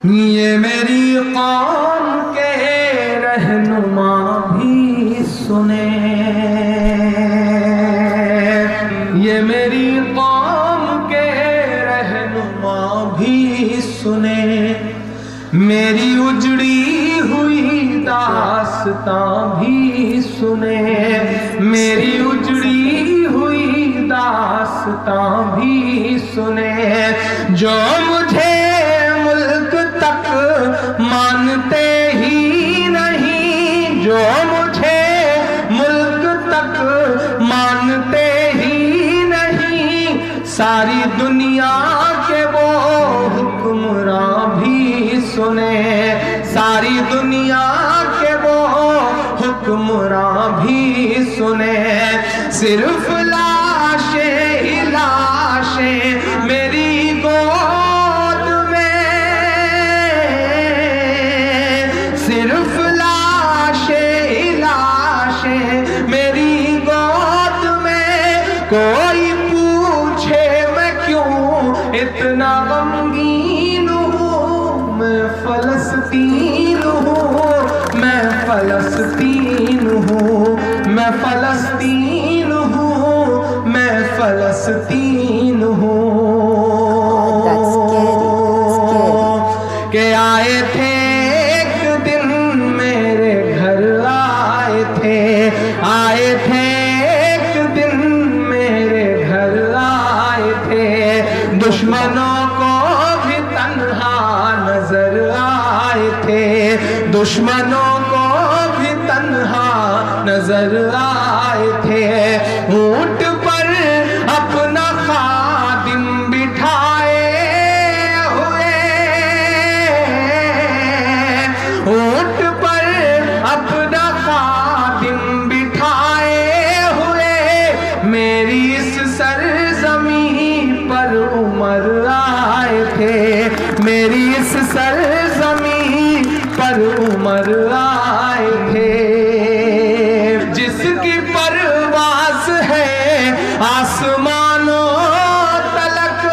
یہ میری قوم کے رہنما بھی سنیں، یہ میری قوم کے رہنما بھی سنیں، میری اجڑی ہوئی داستاں بھی سنیں، میری اجڑی ہوئی داستاں بھی سنیں، جو مجھے مانتے ہی نہیں، جو مجھے ملک تک مانتے ہی نہیں، ساری دنیا کے وہ حکمراں بھی سنیں، ساری دنیا کے وہ حکمراں بھی سنیں، صرف لاشیں ہی لاشیں میری گود میں، صرف لاشیں ہی لاشیں میری گود میں، کوئی پوچھے میں کیوں اتنا غمگین ہوں، میں فلسطین ہوں، میں فلسطین ہوں، میں فلسطین ہوں، میں فلسطین ہوں، کہ آئے تھے آئے تھے ایک دن میرے گھر آئے تھے، دشمنوں کو بھی تنہا نظر آئے تھے، دشمنوں کو بھی تنہا نظر آئے تھے، اونٹ پر اپنا خادم بٹھائے ہوئے، اونٹ پر اپنا خادم میری اس سرزمین پر عمر آئے تھے، میری اس سرزمین پر عمر آئے تھے، جس کی پرواز ہے آسمانوں تلک،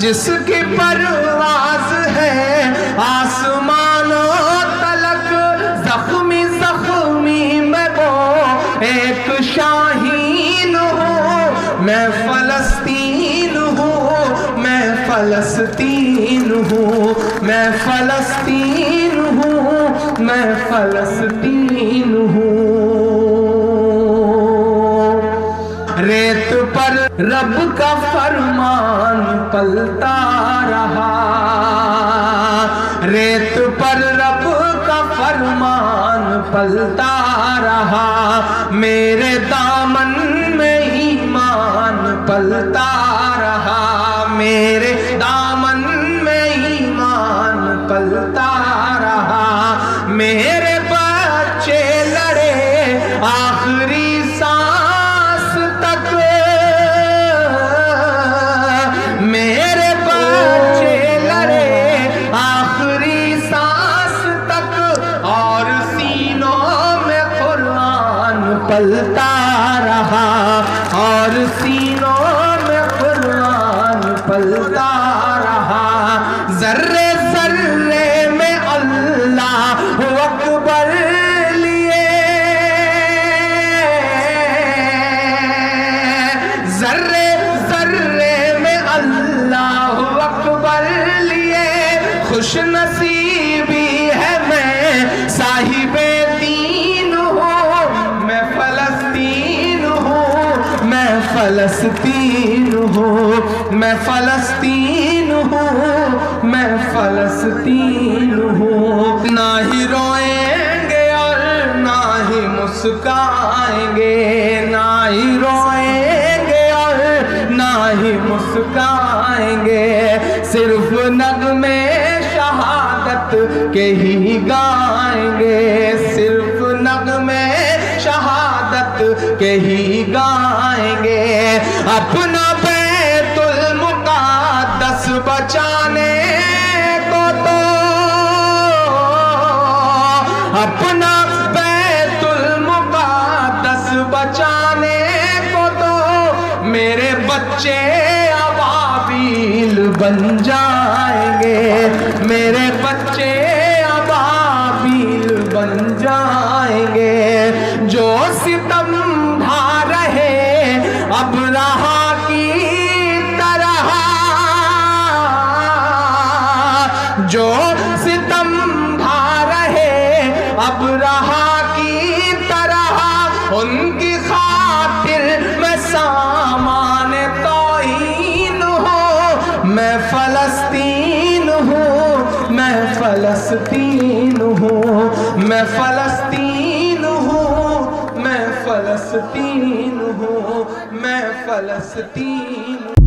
جس کی پرواز ہے آسمانوں تلک، زخمی زخمی میں وہ ایک شاہین ہوں، میں فلسطین ہوں، میں فلسطین ہوں، میں فلسطین ہوں، میں فلسطین ہوں، ریت پر رب کا فرمان پلتا رہا، ریت پر رب کا فرمان پلتا رہا، میرے دامن میں ایمان پلتا رہا، میرے دامن میں ایمان پلتا رہا، میرے بچے لڑے آخری سانس تک، میرے بچے لڑے آخری سانس تک، اور سینوں میں قرآن پلتا رہا، اور سینوں میں قرآن پلتا رہا، ذرے ذرے میں اللہ اکبر لیے، ذرے ذرے میں اللہ اکبر لیے، خوش نصیبی ہے میں صاحب دین ہوں، میں فلسطین ہوں، میں فلسطین ہوں، میں فلسطین ہوں، میں فلسطین ہوں، نہ ہی روئیں گے اور نہ ہی مسکرائیں گے، نہ ہی روئیں گے اور نہ ہی مسکرائیں گے، صرف نغمے شہادت کے ہی گائیں گے، صرف نغمے شہادت کے ہی گائیں گے، اپنا بیت المقدس بچانے کو تو، اپنا بیت المقدس بچانے کو تو، میرے بچے ابابیل بن جائیں گے، میرے بچے ابابیل بن جائیں گے، جو ستم ڈھا رہے ابرہا کی طرح، جو ستم ڈھا رہے ابرہا کی طرح، ان کی خاطر میں سامان توہین ہوں، میں فلسطین ہوں، میں فلسطین ہوں، میں فلسطین ہوں، میں فلسطین ہوں، میں فلسطین